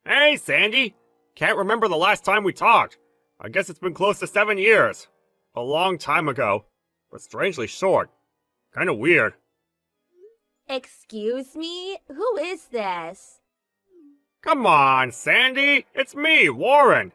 Hey, Sandy! Can't remember the last time we talked. I guess it's been close to 7 years. A long time ago, but strangely short. Kinda weird. Excuse me? Who is this? Come on, Sandy! It's me, Warren!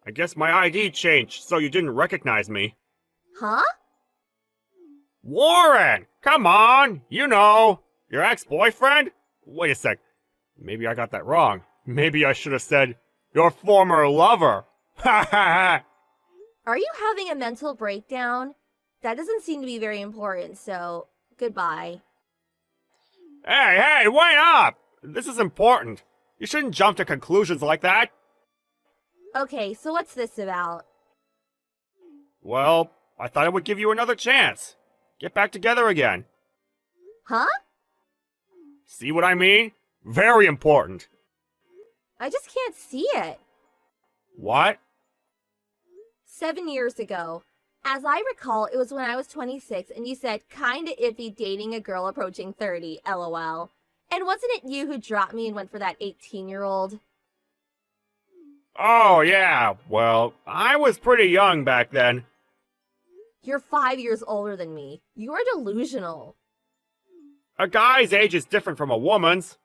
I guess my ID changed so you didn't recognize me. Huh? Warren! Come on! You know! Your ex-boyfriend? Wait a sec. Maybe I got that wrong. Maybe I should have said, your former lover. Ha ha ha! Are you having a mental breakdown? That doesn't seem to be very important, so goodbye. Hey, wait up! This is important. You shouldn't jump to conclusions like that. Okay, so what's this about? Well, I thought I would give you another chance. Get back together again. Huh? See what I mean? Very important. I just can't see it. What? 7 years ago. As I recall, it was when I was 26 and you said kinda iffy dating a girl approaching 30, lol. And wasn't it you who dropped me and went for that 18-year-old? Oh, yeah. Well, I was pretty young back then. You're 5 years older than me. You're delusional. A guy's age is different from a woman's.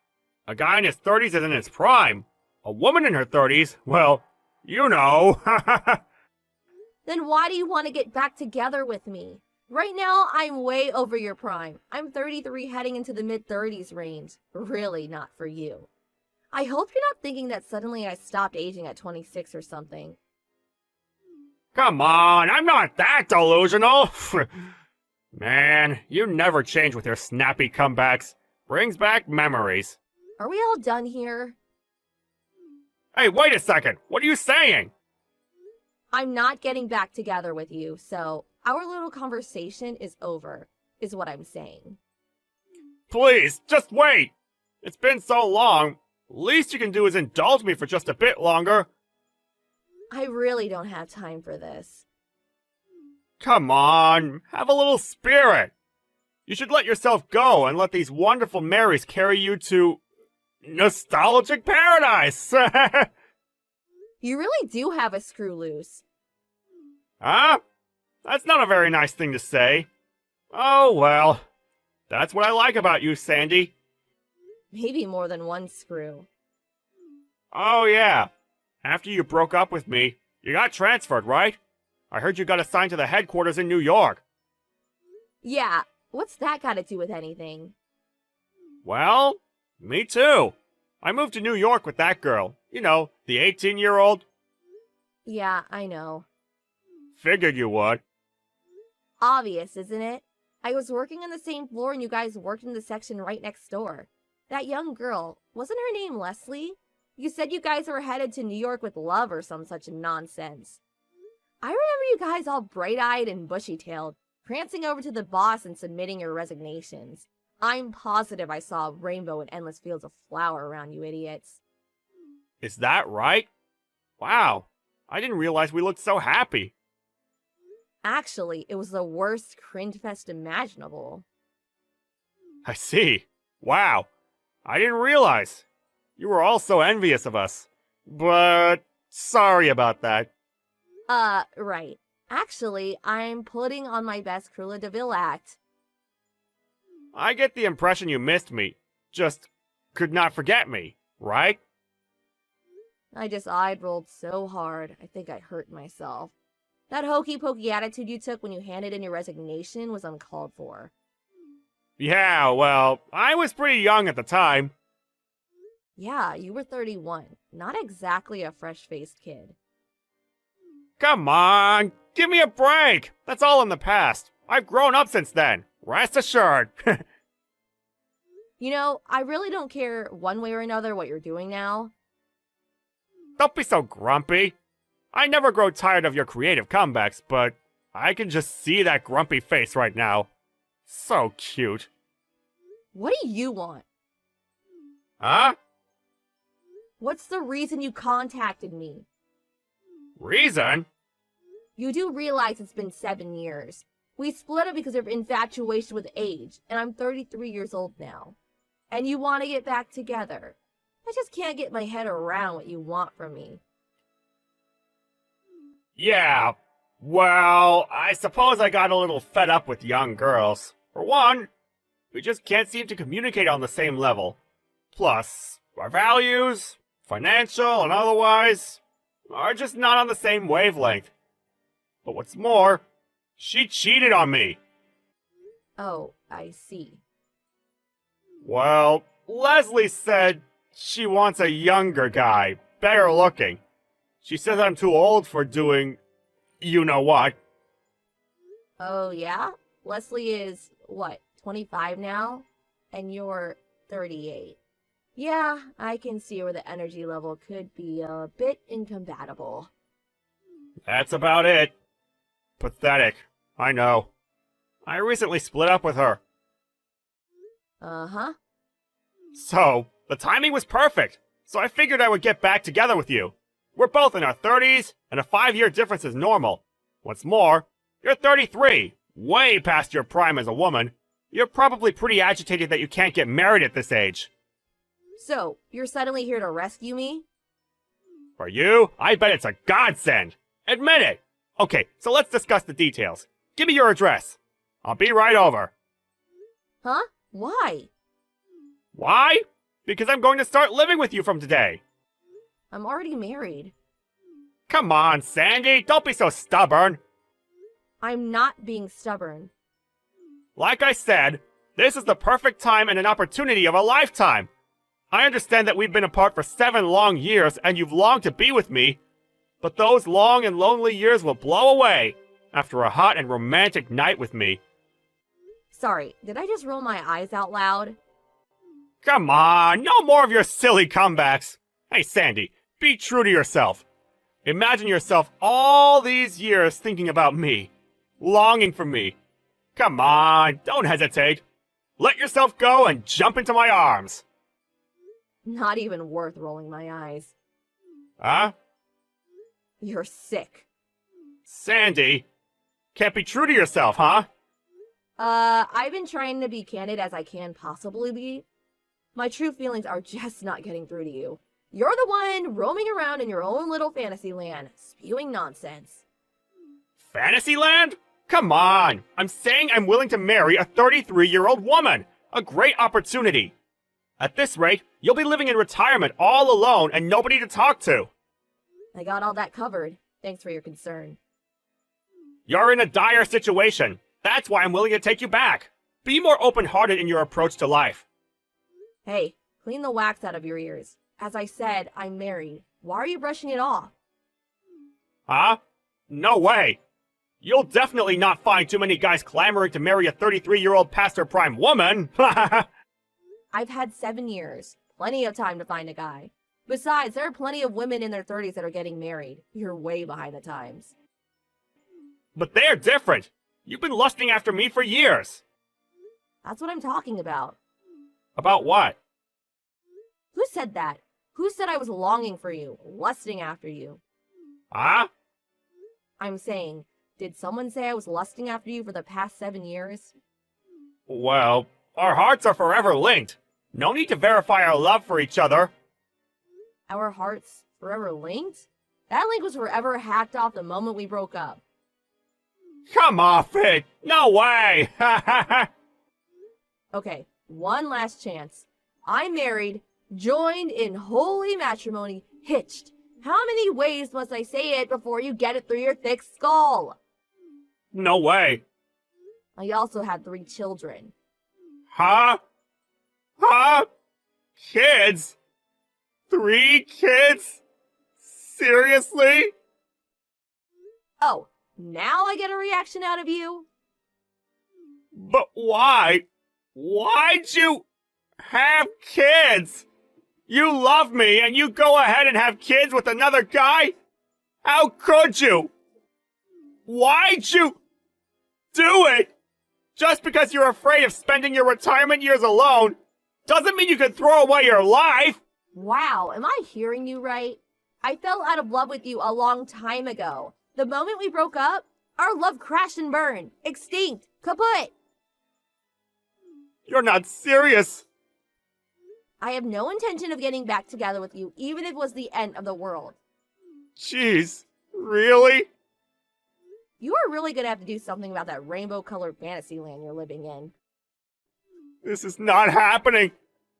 A guy in his 30s is in his prime. A woman in her 30s, well, you know. Then why do you want to get back together with me? Right now, I'm way over your prime. I'm 33 heading into the mid-30s range. Really not for you. I hope you're not thinking that suddenly I stopped aging at 26 or something. Come on, I'm not that delusional. Man, you never change with your snappy comebacks. Brings back memories. Are we all done here? Hey, wait a second. What are you saying? I'm not getting back together with you, so our little conversation is over, is what I'm saying. Please, just wait. It's been so long. Least you can do is indulge me for just a bit longer. I really don't have time for this. Come on, have a little spirit. You should let yourself go and let these wonderful Marys carry you to nostalgic paradise. You really do have a screw loose. Huh? That's not a very nice thing to say. Oh well, that's what I like about you, Sandy. Maybe more than one screw. Oh yeah, after you broke up with me, you got transferred, right? I heard you got assigned to the headquarters in New York. Yeah, what's that got to do with anything? Well, me too. I moved to New York with that girl. You know, the 18-year-old. Yeah, I know. Figured you would. Obvious, isn't it? I was working on the same floor and you guys worked in the section right next door. That young girl, wasn't her name Leslie? You said you guys were headed to New York with love or some such nonsense. I remember you guys all bright-eyed and bushy-tailed, prancing over to the boss and submitting your resignations. I'm positive I saw a rainbow and endless fields of flower around you idiots. Is that right? Wow, I didn't realize we looked so happy. Actually, it was the worst cringe fest imaginable. I see. Wow, I didn't realize. You were all so envious of us. But sorry about that. Right. Actually, I'm putting on my best Cruella de Vil act. I get the impression you missed me. Just could not forget me, right? I just eye-rolled so hard, I think I hurt myself. That hokey-pokey attitude you took when you handed in your resignation was uncalled for. Yeah, well, I was pretty young at the time. Yeah, you were 31. Not exactly a fresh-faced kid. Come on, give me a break. That's all in the past. I've grown up since then. Rest assured. You know, I really don't care one way or another what you're doing now. Don't be so grumpy. I never grow tired of your creative comebacks, but I can just see that grumpy face right now. So cute. What do you want? Huh? What's the reason you contacted me? Reason? You do realize it's been 7 years. We split up because of infatuation with age, and I'm 33 years old now. And you want to get back together. I just can't get my head around what you want from me. Yeah, well, I suppose I got a little fed up with young girls. For one, we just can't seem to communicate on the same level. Plus, our values, financial and otherwise, are just not on the same wavelength. But what's more, she cheated on me. Oh, I see. Well, Leslie said she wants a younger guy, better looking. She says I'm too old for doing you know what. Oh, yeah? Leslie is, what, 25 now? And you're 38. Yeah, I can see where the energy level could be a bit incompatible. That's about it. Pathetic, I know. I recently split up with her. Uh-huh. So, the timing was perfect. So I figured I would get back together with you. We're both in our 30s, and a 5-year difference is normal. What's more, you're 33, way past your prime as a woman. You're probably pretty agitated that you can't get married at this age. So, you're suddenly here to rescue me? For you, I bet it's a godsend. Admit it. Okay, so let's discuss the details. Give me your address. I'll be right over. Huh? Why? Why? Because I'm going to start living with you from today. I'm already married. Come on, Sandy, don't be so stubborn. I'm not being stubborn. Like I said, this is the perfect time and an opportunity of a lifetime. I understand that we've been apart for 7 long years and you've longed to be with me, but those long and lonely years will blow away after a hot and romantic night with me. Sorry, did I just roll my eyes out loud? Come on, no more of your silly comebacks. Hey, Sandy, be true to yourself. Imagine yourself all these years thinking about me, longing for me. Come on, don't hesitate. Let yourself go and jump into my arms. Not even worth rolling my eyes. Huh? You're sick. Sandy, can't be true to yourself, huh? I've been trying to be candid as I can possibly be. My true feelings are just not getting through to you. You're the one roaming around in your own little fantasy land, spewing nonsense. Fantasyland? Come on! I'm saying I'm willing to marry a 33-year-old woman! A great opportunity! At this rate, you'll be living in retirement all alone and nobody to talk to. I got all that covered. Thanks for your concern. You're in a dire situation. That's why I'm willing to take you back. Be more open-hearted in your approach to life. Hey, clean the wax out of your ears. As I said, I'm married. Why are you brushing it off? Huh? No way! You'll definitely not find too many guys clamoring to marry a 33-year-old past her prime woman! I've had 7 years. Plenty of time to find a guy. Besides, there are plenty of women in their 30s that are getting married. You're way behind the times. But they're different! You've been lusting after me for years! That's what I'm talking about. About what? Who said that? Who said I was longing for you, lusting after you? Huh? I'm saying, did someone say I was lusting after you for the past 7 years? Well, our hearts are forever linked. No need to verify our love for each other. Our hearts forever linked? That link was forever hacked off the moment we broke up. Come off it! No way! Okay, one last chance. I'm married, joined in holy matrimony, hitched. How many ways must I say it before you get it through your thick skull? No way. I also had 3 children. Huh? Huh? Kids? 3 kids? Seriously? Oh, now I get a reaction out of you? But why? Why'd you have kids? You love me and you go ahead and have kids with another guy? How could you? Why'd you do it? Just because you're afraid of spending your retirement years alone doesn't mean you can throw away your life. Wow, am I hearing you right? I fell out of love with you a long time ago. The moment we broke up, our love crashed and burned. Extinct. Kaput. You're not serious. I have no intention of getting back together with you, even if it was the end of the world. Jeez, really? You are really gonna have to do something about that rainbow-colored fantasy land you're living in. This is not happening.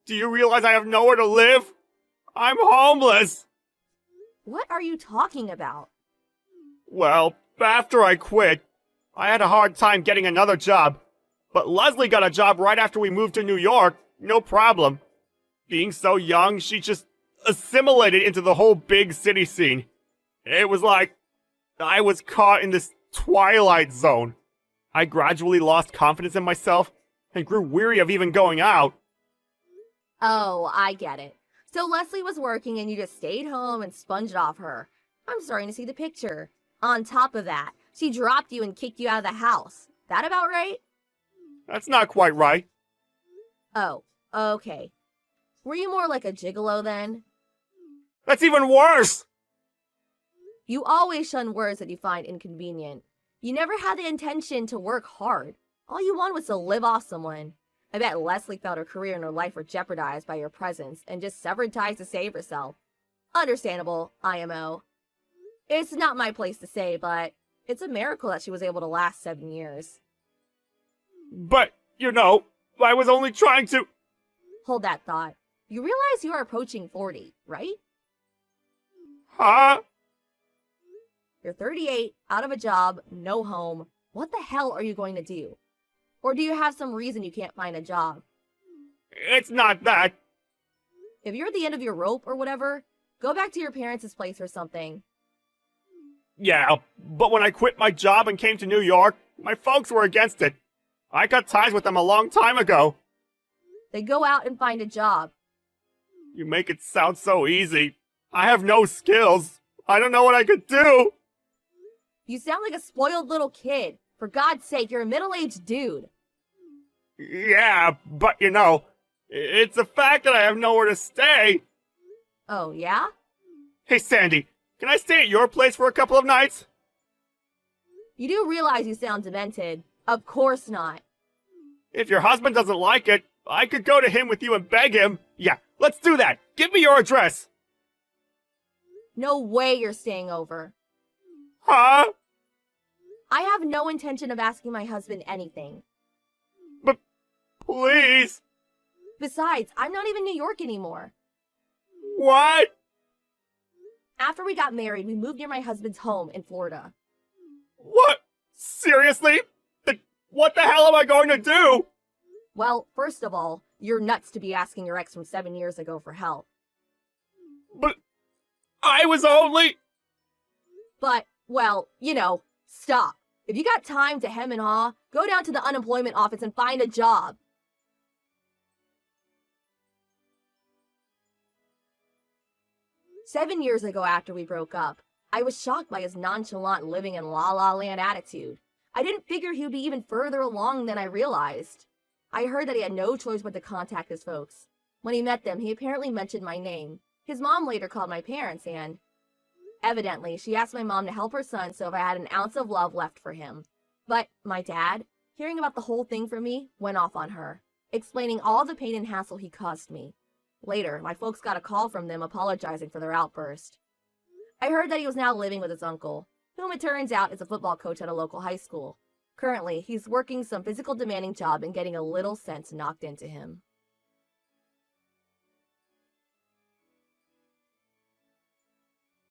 Do you realize I have nowhere to live? I'm homeless. What are you talking about? Well, after I quit, I had a hard time getting another job. But Leslie got a job right after we moved to New York, no problem. Being so young, she just assimilated into the whole big city scene. It was like I was caught in this twilight zone. I gradually lost confidence in myself and grew weary of even going out. Oh, I get it. So Leslie was working and you just stayed home and sponged off her. I'm starting to see the picture. On top of that, she dropped you and kicked you out of the house. That about right? That's not quite right. Oh, okay. Were you more like a gigolo then? That's even worse! You always shun words that you find inconvenient. You never had the intention to work hard. All you wanted was to live off someone. I bet Leslie felt her career and her life were jeopardized by your presence and just severed ties to save herself. Understandable, IMO. It's not my place to say, but it's a miracle that she was able to last 7 years. But, I was only trying to... Hold that thought. You realize you are approaching 40, right? Huh? You're 38, out of a job, no home. What the hell are you going to do? Or do you have some reason you can't find a job? It's not that. If you're at the end of your rope or whatever, go back to your parents' place or something. Yeah, but when I quit my job and came to New York, my folks were against it. I cut ties with them a long time ago. Then go out and find a job. You make it sound so easy. I have no skills. I don't know what I could do. You sound like a spoiled little kid. For God's sake, you're a middle-aged dude. Yeah, but it's a fact that I have nowhere to stay. Oh, yeah? Hey, Sandy, can I stay at your place for a couple of nights? You do realize you sound demented. Of course not. If your husband doesn't like it, I could go to him with you and beg him. Yeah, let's do that. Give me your address. No way you're staying over. Huh? I have no intention of asking my husband anything. But please. Besides, I'm not even in New York anymore. What? After we got married, we moved near my husband's home in Florida. What? Seriously? What the hell am I going to do? Well, first of all, you're nuts to be asking your ex from 7 years ago for help. But I was only... But, well, stop. If you got time to hem and haw, go down to the unemployment office and find a job. "7 years ago after we broke up, I was shocked by his nonchalant living in la-la land attitude. I didn't figure he would be even further along than I realized. I heard that he had no choice but to contact his folks. When he met them, he apparently mentioned my name. His mom later called my parents and... Evidently, she asked my mom to help her son so if I had an ounce of love left for him. But my dad, hearing about the whole thing from me, went off on her, explaining all the pain and hassle he caused me. Later, my folks got a call from them apologizing for their outburst. I heard that he was now living with his uncle, whom it turns out is a football coach at a local high school. Currently, he's working some physical demanding job and getting a little sense knocked into him.